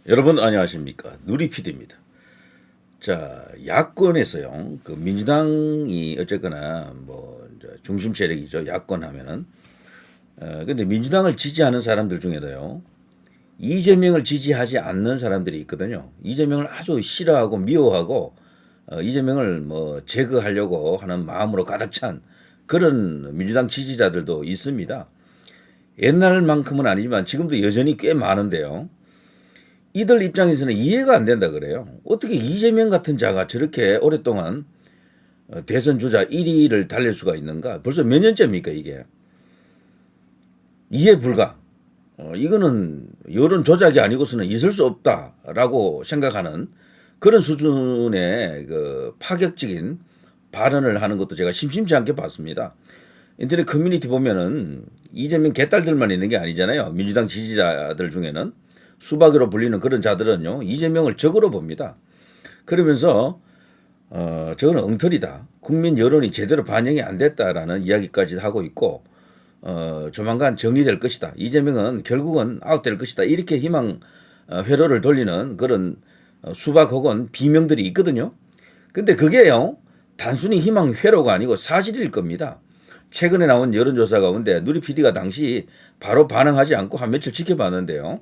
여러분 안녕하십니까? 누리PD입니다. 자, 야권에서요. 그 민주당이 어쨌거나 뭐 이제 중심 세력이죠. 야권 하면은. 근데 민주당을 지지하는 사람들 중에도요. 이재명을 지지하지 않는 사람들이 있거든요. 이재명을 아주 싫어하고 미워하고 이재명을 뭐 제거하려고 하는 마음으로 가득 찬 그런 민주당 지지자들도 있습니다. 옛날만큼은 아니지만 지금도 여전히 꽤 많은데요. 이들 입장에서는 이해가 안 된다 그래요. 어떻게 이재명 같은 자가 저렇게 오랫동안 대선 주자 1위를 달릴 수가 있는가? 벌써 몇 년째입니까 이게? 이해 불가. 이거는 여론 조작이 아니고서는 있을 수 없다라고 생각하는 그런 수준의 그 파격적인 발언을 하는 것도 제가 심심치 않게 봤습니다. 인터넷 커뮤니티 보면은 이재명 개딸들만 있는 게 아니잖아요. 민주당 지지자들 중에는. 수박으로 불리는 그런 자들은요 이재명을 적으로 봅니다. 그러면서 저거는 엉터리다. 국민 여론이 제대로 반영이 안 됐다라는 이야기까지 하고 있고 조만간 정리될 것이다. 이재명은 결국은 아웃될 것이다. 이렇게 희망 회로를 돌리는 그런 수박 혹은 비명들이 있거든요. 근데 그게요 단순히 희망 회로가 아니고 사실일 겁니다. 최근에 나온 여론조사 가운데 누리PD가 당시 바로 반응하지 않고 한 며칠 지켜봤는데요.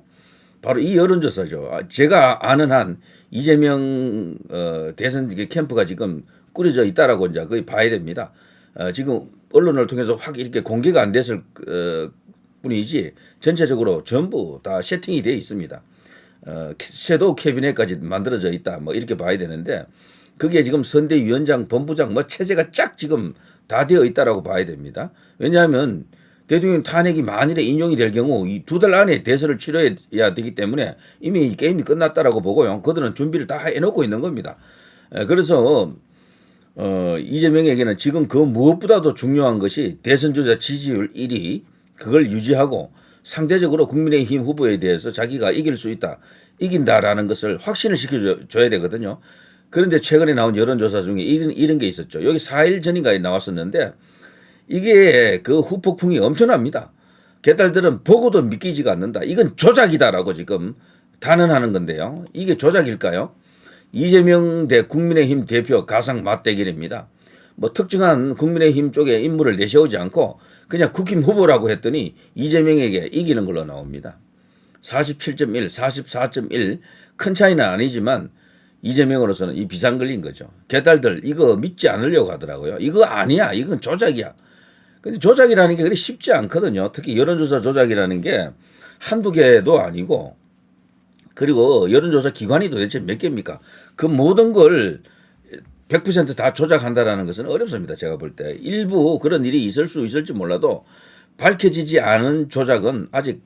바로 이 여론조사죠. 제가 아는 한 이재명 대선 캠프가 지금 꾸려져 있다라고 이제 거의 봐야 됩니다. 지금 언론을 통해서 확 이렇게 공개가 안 됐을 뿐이지 전체적으로 전부 다 세팅이 되어 있습니다. 섀도우 캐비넷까지 만들어져 있다. 뭐 이렇게 봐야 되는데 그게 지금 선대위원장, 본부장 뭐 체제가 쫙 지금 다 되어 있다라고 봐야 됩니다. 왜냐하면 대통령 탄핵이 만일에 인용이 될 경우 이 2달 안에 대선을 치러야 되기 때문에 이미 게임이 끝났다라고 보고요. 그들은 준비를 다 해놓고 있는 겁니다. 그래서 이재명에게는 지금 그 무엇보다도 중요한 것이 대선 주자 지지율 1위 그걸 유지하고 상대적으로 국민의힘 후보에 대해서 자기가 이길 수 있다, 이긴다라는 것을 확신을 시켜줘야 되거든요. 그런데 최근에 나온 여론조사 중에 이런 게 있었죠. 여기 4일 전인가에 나왔었는데 이게 그 후폭풍이 엄청납니다. 개딸들은 보고도 믿기지가 않는다. 이건 조작이다라고 지금 단언하는 건데요. 이게 조작일까요? 이재명 대 국민의힘 대표 가상 맞대결입니다. 뭐 특정한 국민의힘 쪽에 인물을 내세우지 않고 그냥 국힘 후보라고 했더니 이재명에게 이기는 걸로 나옵니다. 47.1, 44.1 큰 차이는 아니지만 이재명으로서는 이 비상걸린 거죠. 개딸들 이거 믿지 않으려고 하더라고요. 이거 아니야. 이건 조작이야. 근데 조작이라는 게 그리 쉽지 않거든요. 특히 여론조사 조작이라는 게 한두 개도 아니고 그리고 여론조사 기관이 도대체 몇 개입니까? 그 모든 걸 100% 다 조작한다라는 것은 어렵습니다. 제가 볼 때. 일부 그런 일이 있을 수 있을지 몰라도 밝혀지지 않은 조작은 아직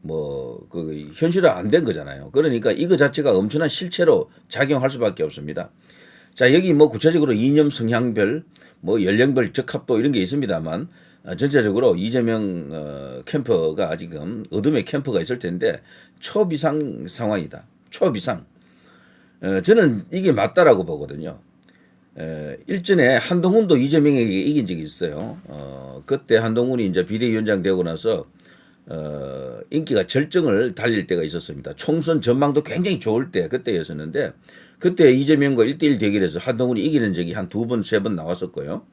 그 현실화 안 된 거잖아요. 그러니까 이거 자체가 엄청난 실체로 작용할 수밖에 없습니다. 자, 여기 뭐 구체적으로 이념 성향별, 뭐 연령별 적합도 이런 게 있습니다만 전체적으로 이재명 캠프가 지금 어둠의 캠프가 있을 텐데 초비상 상황이다. 초비상. 저는 이게 맞다라고 보거든요. 일전에 한동훈도 이재명에게 이긴 적이 있어요. 그때 한동훈이 이제 비대위원장 되고 나서 인기가 절정을 달릴 때가 있었습니다. 총선 전망도 굉장히 좋을 때 그때였었는데 그때 이재명과 1대1 대결에서 한동훈이 이기는 적이 한 2번, 3번 나왔었고요.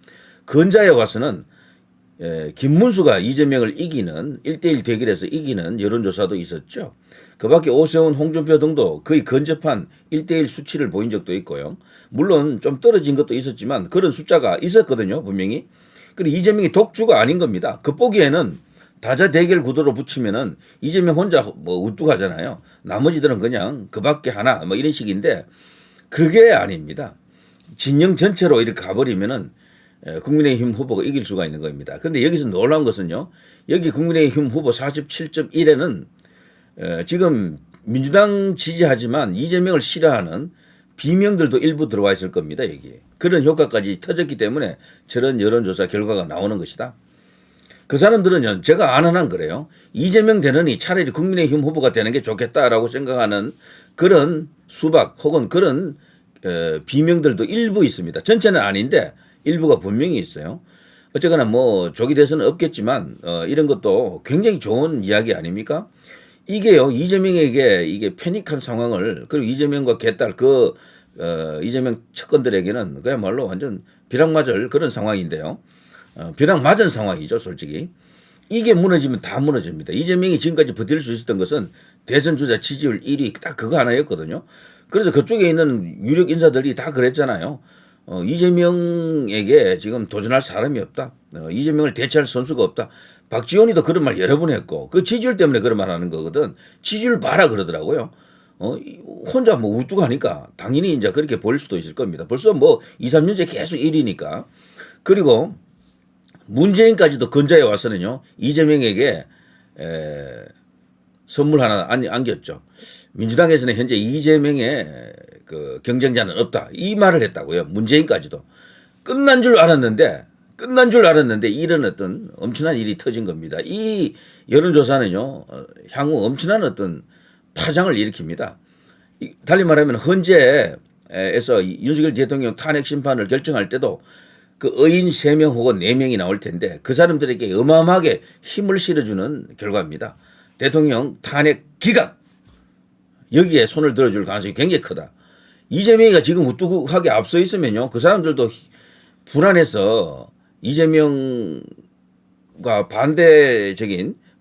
건자에 와서는 김문수가 이재명을 이기는 1대1 대결에서 이기는 여론조사도 있었죠. 그 밖에 오세훈, 홍준표 등도 거의 근접한 1대1 수치를 보인 적도 있고요. 물론 좀 떨어진 것도 있었지만 그런 숫자가 있었거든요. 분명히. 그리고 이재명이 독주가 아닌 겁니다. 겉보기에는 다자 대결 구도로 붙이면은 이재명 혼자 뭐 우뚝하잖아요. 나머지들은 그냥 그 밖에 하나 뭐 이런 식인데 그게 아닙니다. 진영 전체로 이렇게 가버리면은 국민의힘 후보가 이길 수가 있는 겁니다. 그런데 여기서 놀라운 것은요. 여기 국민의힘 후보 47.1에는 지금 민주당 지지하지만 이재명을 싫어하는 비명들도 일부 들어와 있을 겁니다. 여기. 그런 효과까지 터졌기 때문에 저런 여론조사 결과가 나오는 것이다. 그 사람들은 제가 아는 한 그래요. 이재명 되느니 차라리 국민의힘 후보가 되는 게 좋겠다라고 생각하는 그런 수박 혹은 그런 비명들도 일부 있습니다. 전체는 아닌데 일부가 분명히 있어요. 어쨌거나 뭐 조기 대선은 없겠지만 이런 것도 굉장히 좋은 이야기 아닙니까? 이게요, 이재명에게 이게 패닉한 상황을, 그리고 이재명과 개딸 이재명 측근들에게는 그야말로 완전 벼락맞을 그런 상황인데요. 벼락 맞은 상황이죠, 솔직히. 이게 무너지면 다 무너집니다. 이재명이 지금까지 버틸 수 있었던 것은 대선 주자 지지율 1위 딱 그거 하나였거든요. 그래서 그쪽에 있는 유력 인사들이 다 그랬잖아요. 이재명에게 지금 도전할 사람이 없다. 이재명을 대체할 선수가 없다. 박지원이도 그런 말 여러 번 했고, 그 지지율 때문에 그런 말 하는 거거든. 지지율 봐라 그러더라고요. 혼자 뭐 우뚝하니까 당연히 이제 그렇게 보일 수도 있을 겁니다. 벌써 뭐 2, 3년째 계속 1위니까. 그리고 문재인까지도 근자에 와서는요, 이재명에게 선물 하나 안겼죠. 민주당에서는 현재 이재명의 그 경쟁자는 없다. 이 말을 했다고요. 문재인까지도. 끝난 줄 알았는데 이런 어떤 엄청난 일이 터진 겁니다. 이 여론조사는요, 향후 엄청난 어떤 파장을 일으킵니다. 달리 말하면 헌재에서 윤석열 대통령 탄핵 심판을 결정할 때도 그 의인 3명 혹은 4명이 나올 텐데 그 사람들에게 어마어마하게 힘을 실어주는 결과입니다. 대통령 탄핵 기각, 여기에 손을 들어줄 가능성이 굉장히 크다. 이재명이가 지금 우뚝하게 앞서 있으면요, 그 사람들도 불안해서 이재명과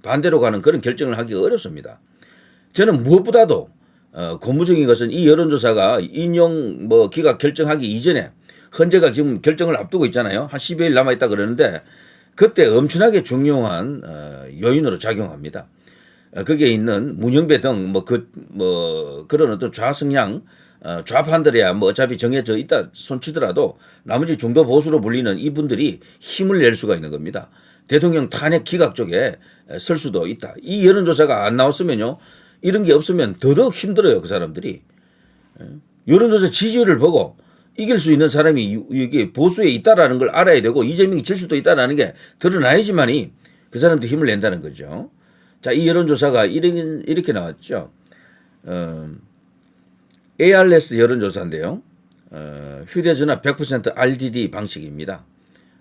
반대로 가는 그런 결정을 하기가 어렵습니다. 저는 무엇보다도 고무적인 것은 이 여론조사가 인용 기각 결정하기 이전에 헌재가 지금 결정을 앞두고 있잖아요. 한 10여일 남아있다 그러는데 그때 엄청나게 중요한 요인으로 작용합니다. 거기에 있는 문영배 등 그런 어떤 좌성향 좌파들이야 뭐 어차피 정해져 있다 손치더라도 나머지 중도 보수로 불리는 이분들이 힘을 낼 수가 있는 겁니다. 대통령 탄핵 기각 쪽에 설 수도 있다. 이 여론조사가 안 나왔으면요, 이런 게 없으면 더더욱 힘들어요, 그 사람들이. 여론조사 지지율을 보고 이길 수 있는 사람이 이게 보수에 있다라는 걸 알아야 되고 이재명이 질 수도 있다라는 게 드러나야지만이 그 사람들 힘을 낸다는 거죠. 자, 이 여론조사가 이렇게 나왔죠. ARS 여론조사인데요. 휴대전화 100% RDD 방식입니다.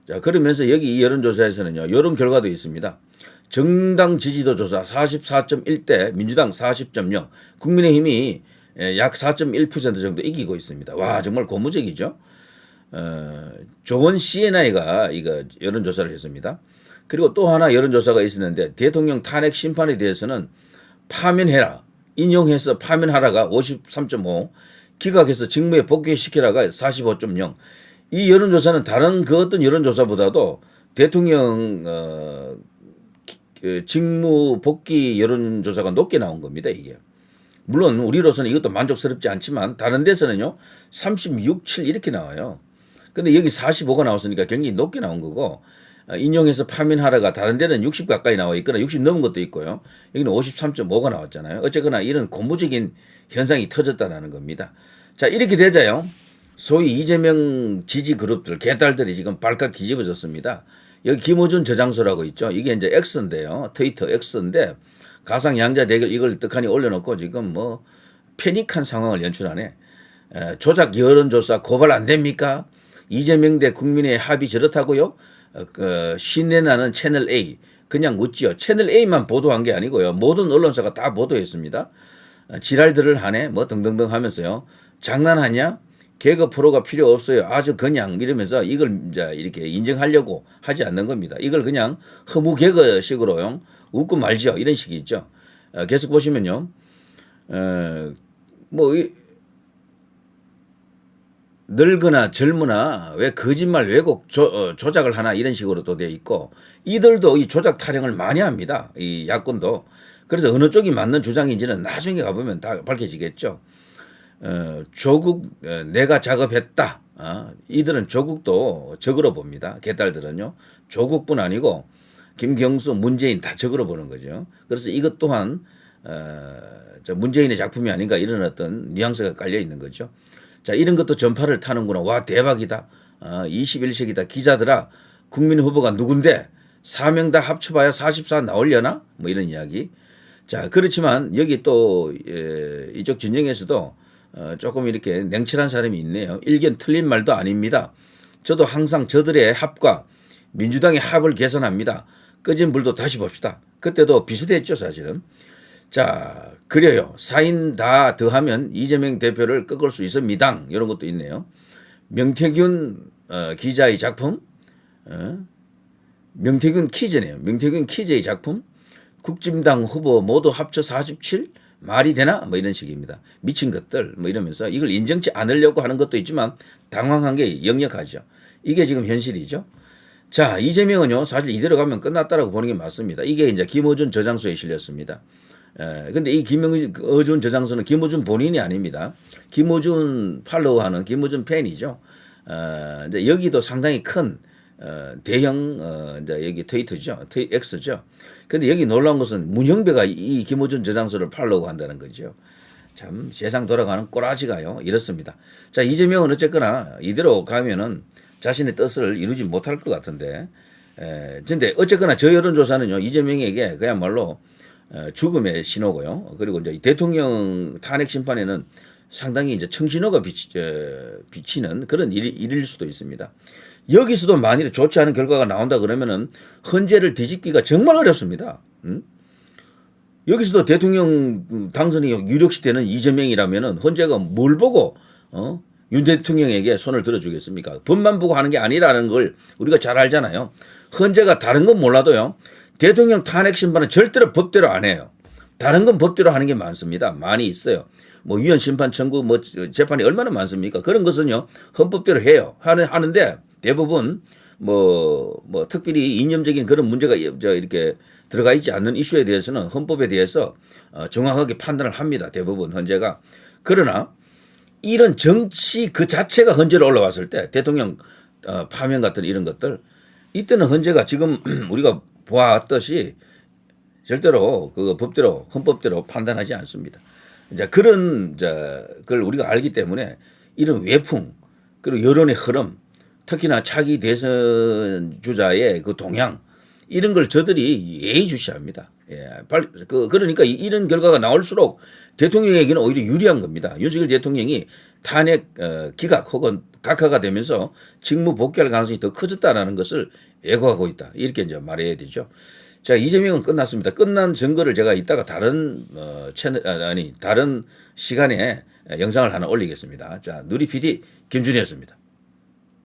자, 그러면서 여기 이 여론조사에서는요, 이런 결과도 있습니다. 정당 지지도 조사 44.1대 민주당 40.0, 국민의힘이 약 4.1% 정도 이기고 있습니다. 와, 정말 고무적이죠. 조원 CNI가 이거 여론조사를 했습니다. 그리고 또 하나 여론조사가 있었는데 대통령 탄핵 심판에 대해서는 파면해라, 인용해서 파면하라가 53.5, 기각해서 직무에 복귀시키라가 45.0. 이 여론조사는 다른 그 어떤 여론조사보다도 대통령 직무 복귀 여론조사가 높게 나온 겁니다, 이게. 물론 우리로서는 이것도 만족스럽지 않지만 다른 데서는요 36, 7 이렇게 나와요. 근데 여기 45가 나왔으니까 굉장히 높게 나온 거고, 인용해서 파면하라가 다른 데는 60 가까이 나와 있거나 60 넘은 것도 있고요. 여기는 53.5가 나왔잖아요. 어쨌거나 이런 고무적인 현상이 터졌다는 겁니다. 자, 이렇게 되자요, 소위 이재명 지지 그룹들, 개딸들이 지금 발칵 뒤집어졌습니다. 여기 김어준 저장소라고 있죠. 이게 이제 X인데요. 트위터 X인데 가상 양자 대결 이걸 떡하니 올려놓고 지금 뭐 패닉한 상황을 연출하네. 조작 여론조사 고발 안 됩니까? 이재명 대 국민의 합의 저렇다고요? 신내나는 채널 A 그냥 웃지요. 채널 A만 보도한 게 아니고요, 모든 언론사가 다 보도했습니다. 지랄들을 하네 뭐 등등등 하면서요, 장난하냐? 개그 프로가 필요 없어요. 아주 그냥 이러면서 이걸 이제 이렇게 인정하려고 하지 않는 겁니다. 이걸 그냥 허무 개그식으로요, 웃고 말죠. 이런 식이 있죠. 계속 보시면요, 늙거나 젊으나 왜 거짓말 왜곡 조작을 하나 이런 식으로 또 돼 있고, 이들도 이 조작 타령을 많이 합니다. 이 야권도. 그래서 어느 쪽이 맞는 주장인지는 나중에 가보면 다 밝혀지겠죠. 조국 내가 작업했다. 이들은 조국도 적으로 봅니다. 개딸들은요. 조국뿐 아니고 김경수, 문재인 다 적으로 보는 거죠. 그래서 이것 또한 문재인의 작품이 아닌가 이런 어떤 뉘앙스가 깔려 있는 거죠. 자, 이런 것도 전파를 타는구나. 와, 대박이다. 21세기다. 기자들아, 국민 후보가 누군데 4명 다 합쳐봐야 44 나오려나? 뭐 이런 이야기. 자, 그렇지만 여기 또 이쪽 진영에서도 조금 이렇게 냉철한 사람이 있네요. 일견 틀린 말도 아닙니다. 저도 항상 저들의 합과 민주당의 합을 개선합니다. 꺼진 불도 다시 봅시다. 그때도 비슷했죠, 사실은. 자, 그래요. 4인 다 더하면 이재명 대표를 꺾을 수 있습니다. 이런 것도 있네요. 명태균 기자의 작품, 명태균 퀴즈네요. 명태균 퀴즈의 작품, 국진당 후보 모두 합쳐 47? 말이 되나? 뭐 이런 식입니다. 미친 것들 뭐 이러면서 이걸 인정치 않으려고 하는 것도 있지만 당황한 게 역력하죠. 이게 지금 현실이죠. 자, 이재명은요, 사실 이대로 가면 끝났다라고 보는 게 맞습니다. 이게 이제 김어준 저장소에 실렸습니다. 근데 이 김어준 저장소는 김어준 본인이 아닙니다. 김어준 팔로우하는 김어준 팬이죠. 이제 여기도 상당히 큰 대형 이제 여기 트위터죠, X죠. 근데 여기 놀라운 것은 문형배가 이 김어준 저장소를 팔로우한다는 거죠. 참 세상 돌아가는 꼬라지가요 이렇습니다. 자, 이재명은 어쨌거나 이대로 가면은 자신의 뜻을 이루지 못할 것 같은데, 근데 어쨌거나 저 여론조사는요 이재명에게 그야말로 죽음의 신호고요. 그리고 이제 대통령 탄핵 심판에는 상당히 이제 청신호가 비치는 그런 일일 수도 있습니다. 여기서도 만일에 좋지 않은 결과가 나온다 그러면은 헌재를 뒤집기가 정말 어렵습니다. 여기서도 대통령 당선이 유력시 되는 이재명이라면은 헌재가 뭘 보고 윤 대통령에게 손을 들어주겠습니까? 법만 보고 하는 게 아니라는 걸 우리가 잘 알잖아요. 헌재가 다른 건 몰라도요. 대통령 탄핵 심판은 절대로 법대로 안 해요. 다른 건 법대로 하는 게 많습니다. 많이 있어요. 뭐 위헌 심판 청구 뭐 재판이 얼마나 많습니까? 그런 것은요 헌법대로 해요. 하는데 대부분 뭐 특별히 이념적인 그런 문제가 이렇게 들어가 있지 않는 이슈에 대해서는 헌법에 대해서 정확하게 판단을 합니다. 대부분 헌재가. 그러나 이런 정치 그 자체가 헌재로 올라왔을 때 대통령 파면 같은 이런 것들 이때는 헌재가 지금 우리가 보았듯이 절대로 그 법대로 헌법대로 판단하지 않습니다. 이제 그런 걸 우리가 알기 때문에 이런 외풍 그리고 여론의 흐름 특히나 차기 대선 주자의 그 동향 이런 걸 저들이 예의주시합니다. 예, 그러니까 이런 결과가 나올수록 대통령에게는 오히려 유리한 겁니다. 윤석열 대통령이 탄핵 기각 혹은 각하가 되면서 직무 복귀할 가능성이 더 커졌다라는 것을 예고하고 있다. 이렇게 이제 말해야 되죠. 자, 이재명은 끝났습니다. 끝난 증거를 제가 이따가 다른 다른 시간에 영상을 하나 올리겠습니다. 자, 누리 PD 김준희였습니다.